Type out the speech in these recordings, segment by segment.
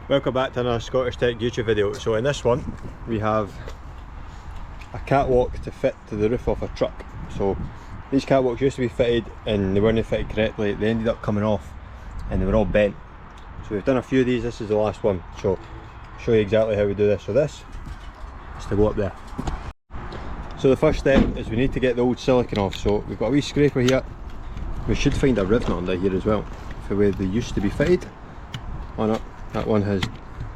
Welcome back to another Scottish Tech YouTube video. So in this one we have a catwalk to fit to the roof of a truck. So these catwalks used to be fitted and they weren't fitted correctly. They ended up coming off and they were all bent. So we've done a few of these. This is the last one, so I'll show you exactly how we do this. So this is to go up there. So the first step is we need to get the old silicone off. So we've got a wee scraper here. We should find a rivet under here as well, for where they used to be fitted. Oh no, that one has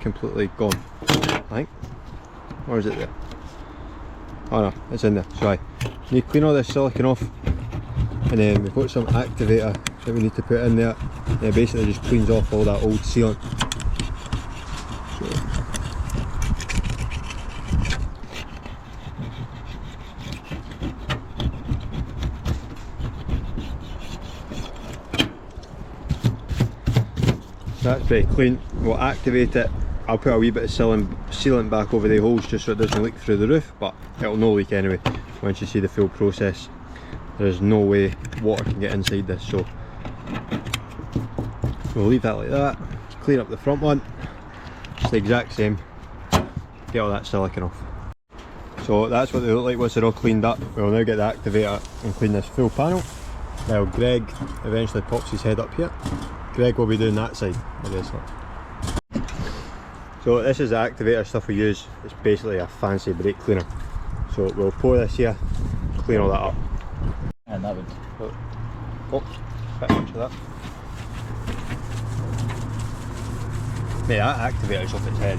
completely gone, I think. Or is it there? Oh no, it's in there. So I need to clean all this silicone off, and then we've got some activator that we need to put in there. And it basically just cleans off all that old sealant. That's pretty clean. We'll activate it. I'll put a wee bit of sealant back over the holes just so it doesn't leak through the roof, but it'll no leak anyway. Once you see the full process, there's no way water can get inside this, so we'll leave that like that. Clean up the front one, it's the exact same. Get all that silicone off. So that's what they look like once they're all cleaned up. We'll now get the activator and clean this full panel. While Greg eventually pops his head up here. Greg will be doing that side, obviously. So this is the activator stuff we use. It's basically a fancy brake cleaner. So we'll pour this here, clean all that up. And that would... Oh, bit much of that. Mate, that activator's off its head.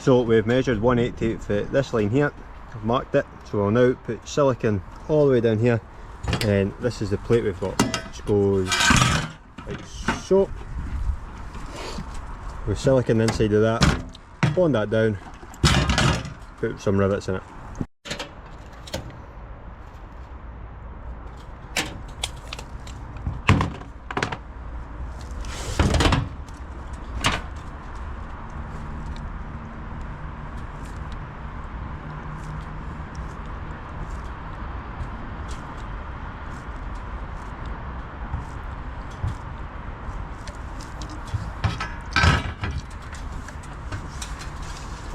So we've measured 180 for this line here, I've marked it, so we'll now put silicone all the way down here, and this is the plate we've got, which goes like so, with silicone inside of that, bond that down, put some rivets in it.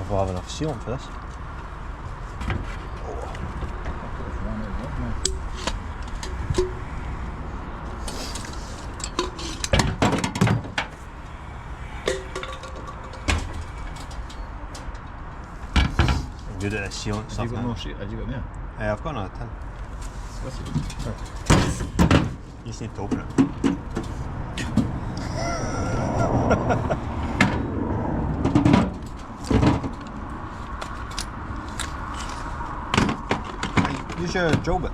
We'll have enough sealant for this. I'm good at this sealant stuff. Have you got more sheet? Have you got more? I've got another tin. You just need to open it. Use your drill bit.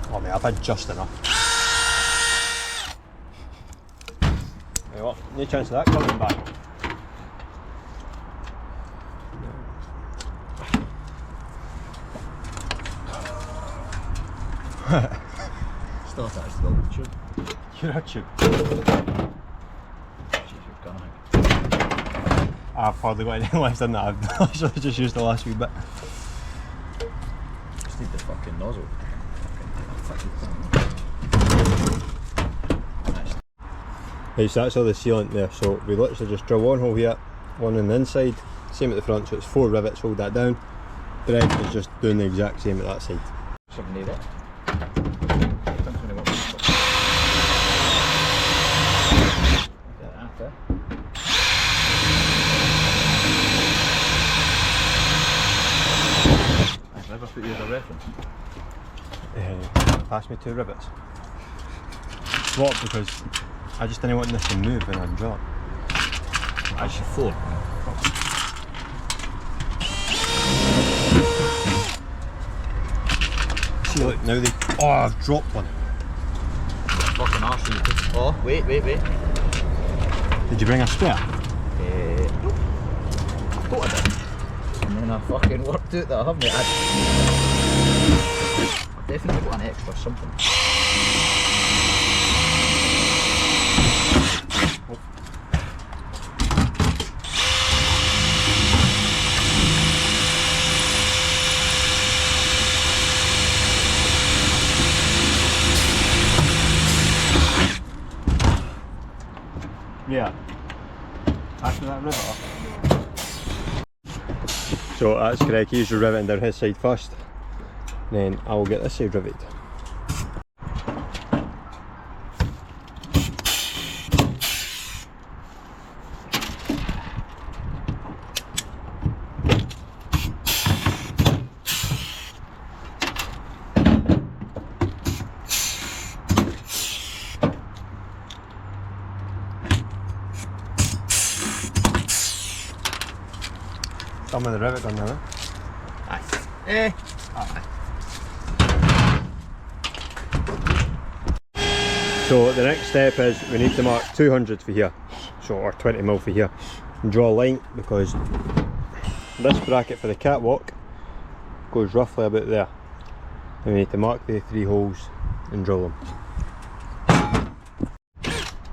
Oh mate, I've had just enough. You know what? No chance of that coming back. Still attached to the old tube. You're a tube. Jeez, I've hardly got any left in that. I've actually just used the last wee bit. just need the fucking nozzle. Right, so that's all the sealant there. So we literally just drill one hole here, one on the inside, same at the front, so it's 4 rivets, hold that down. Greg is just doing the exact same at that side. Something need it. I've never put you as a reference. Pass me 2 rivets. What? Because I just didn't want this to move when I draw it. Actually 4. See, look, now they... Oh, I've dropped one. Fucking arse. Oh, wait. Did you bring a spare? and I fucking worked out that I haven't. I've definitely got an extra something. Yeah. After that rivet off. So that's correct, he's riveting down his side first, and then I will get this side riveted. Some of the rivet done now. Aye. Eh. Aye. So the next step is we need to mark 200 for here, so or 20mm for here, and draw a line because this bracket for the catwalk goes roughly about there. And we need to mark the 3 holes and drill them.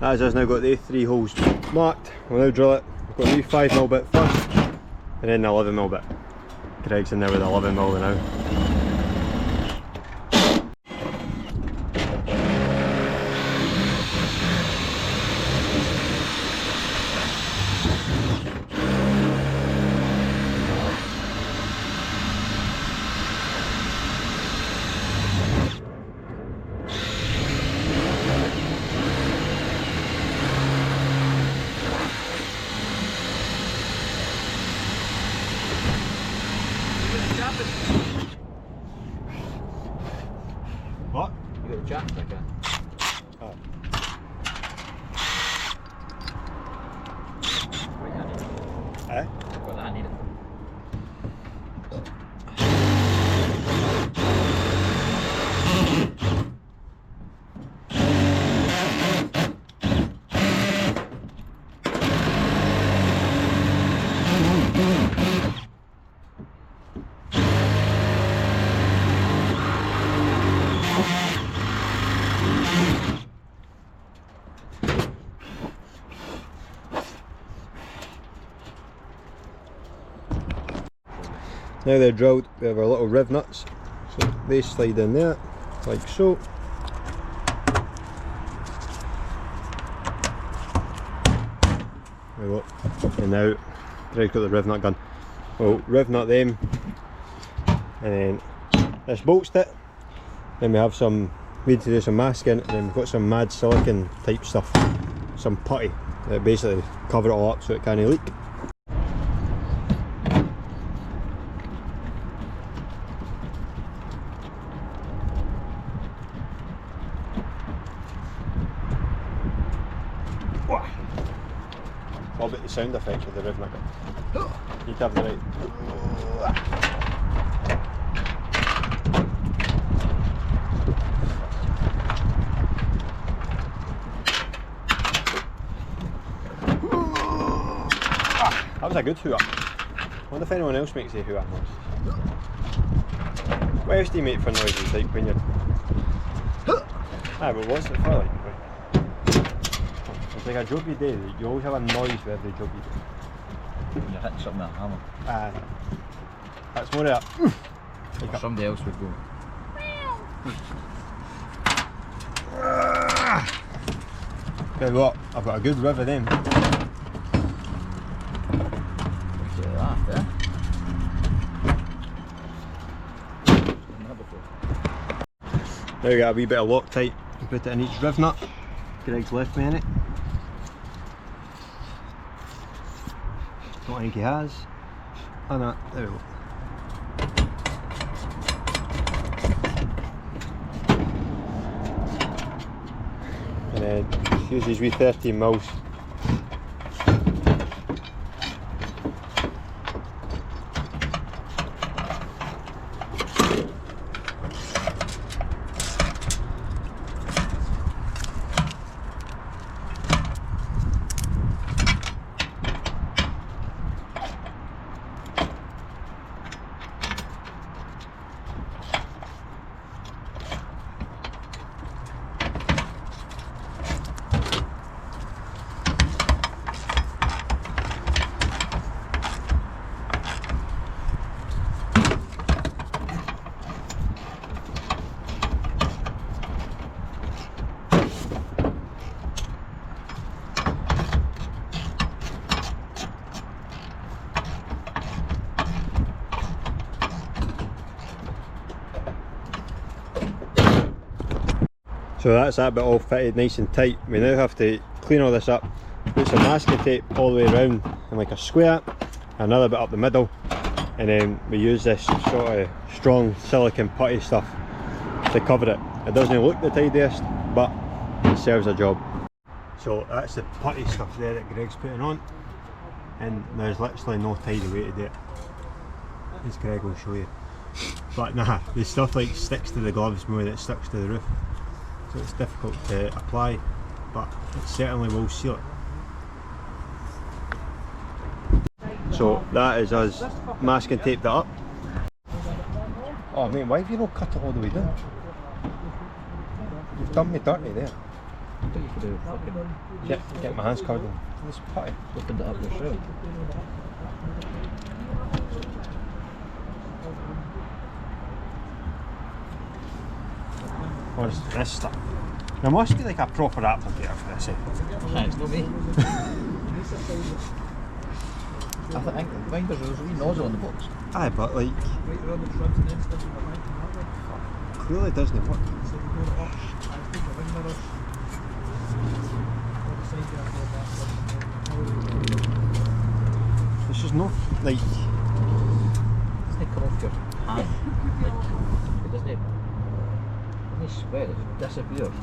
As has now got the 3 holes marked, we'll now drill it. We've got a wee 5mm bit first, and then the 11mm bit. Greg's in there with the 11mm now. What? You got the chaps like that. Oh. Wait, I need it. Eh? Well, I need it. Now they're drilled, we have our little riv nuts, so they slide in there, like so. There we go. And now, Greg's got the riv nut gun. We'll riv nut them, and then this bolts it. Then we have some, we need to do some masking, and then we've got some mad silicon type stuff, some putty, that basically cover it all up so it can't leak. What about the sound effects of the riv nugget? You have the right. That was a good hoo-up. I wonder if anyone else makes a hoo-up noise. What else do you make for noises like when you're... Ah, but what's it for like? It's like a job you do, you always have a noise with every job you do. When you're hitting something with a hammer. That's more of a... Or somebody else would go. Tell you what, I've got a good riv of them. Now we got a wee bit of Loctite and put it in each riv nut. Greg's left me in it. Don't think he has. Oh no, there we go. And then just use these wee 13mm. So that's that bit all fitted nice and tight. We now have to clean all this up, put some masking tape all the way around in like a square, another bit up the middle, and then we use this sort of strong silicone putty stuff to cover it. It doesn't look the tidiest, but it serves a job. So that's the putty stuff there that Greg's putting on, and there's literally no tidy way to do it, as Greg will show you. But nah, the stuff like sticks to the gloves more than it sticks to the roof, so it's difficult to apply, but it certainly will seal it. So that is us masking taped that up. Oh mate, why have you not cut it all the way down? You've done me dirty there. I thought you could do fucking Get my hands covered in this putty. opened it up yourself. What is this stuff? There must be like a proper applicator for this, eh? It's not me. I think mine there's a wee nozzle on the box. Aye, but like, clearly doesn't work. There's just no, like, It doesn't come off your hand. Like, it doesn't sweat, it disappears.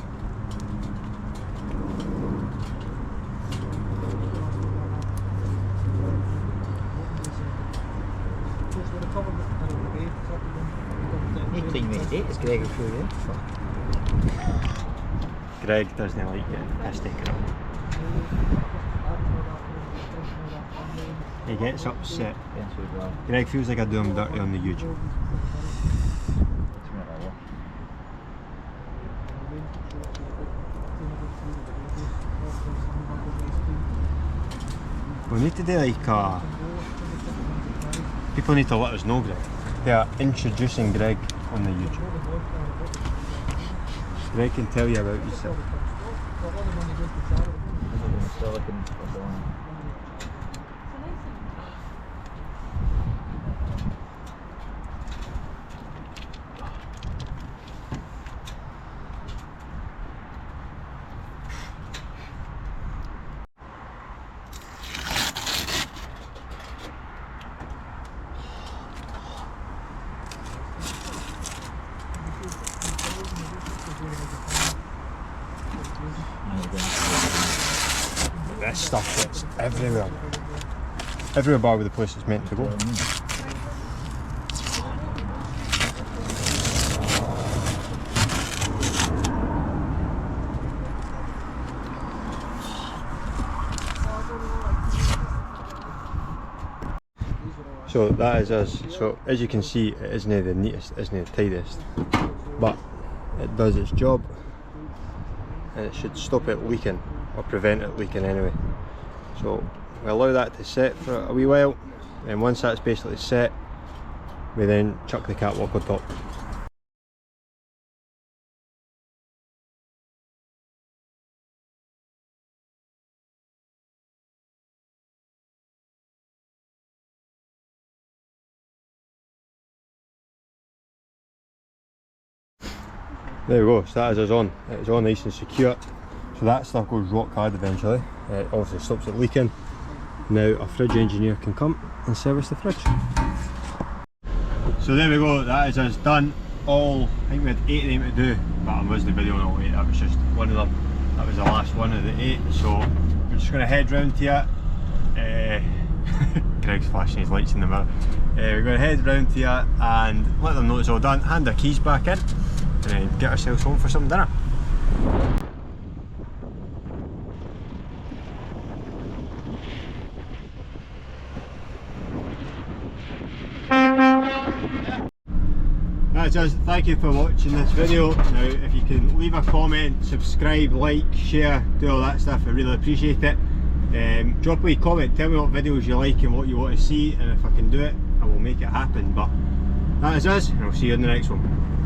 You clean me today, it's Greg will show you. Greg doesn't like getting the piss taken up. He gets upset. Greg feels like I do him dirty on the YouTube. We need to do like a... People need to let us know, Greg. They are introducing Greg on the YouTube. Greg can tell you about yourself. This stuff gets everywhere. Every bar where the place is meant to go. So that is us. So as you can see, it isn't the neatest, isn't the tidiest, but it does its job, and it should stop it leaking, or prevent it leaking anyway. So we allow that to set for a wee while, and once that's basically set, we then chuck the catwalk on top. There we go, so that is us on. It's all nice and secure. So that stuff goes rock hard eventually. It obviously stops it leaking. Now a fridge engineer can come and service the fridge. So there we go, that is us done. All, I think we had 8 of them to do, but I wasn't videoing all 8, that was just one of them. That was the last one of the 8, so we're just going to head round here. Greg's flashing his lights in the mirror. We're going to head round here and let them know it's all done, hand their keys back in, and then get ourselves home for some dinner. That's us. Thank you for watching this video. Now if you can leave a comment, subscribe, like, share, do all that stuff, I really appreciate it. Drop a wee comment, tell me what videos you like and what you want to see, and if I can do it I will make it happen. But that is us, and I'll see you in the next one.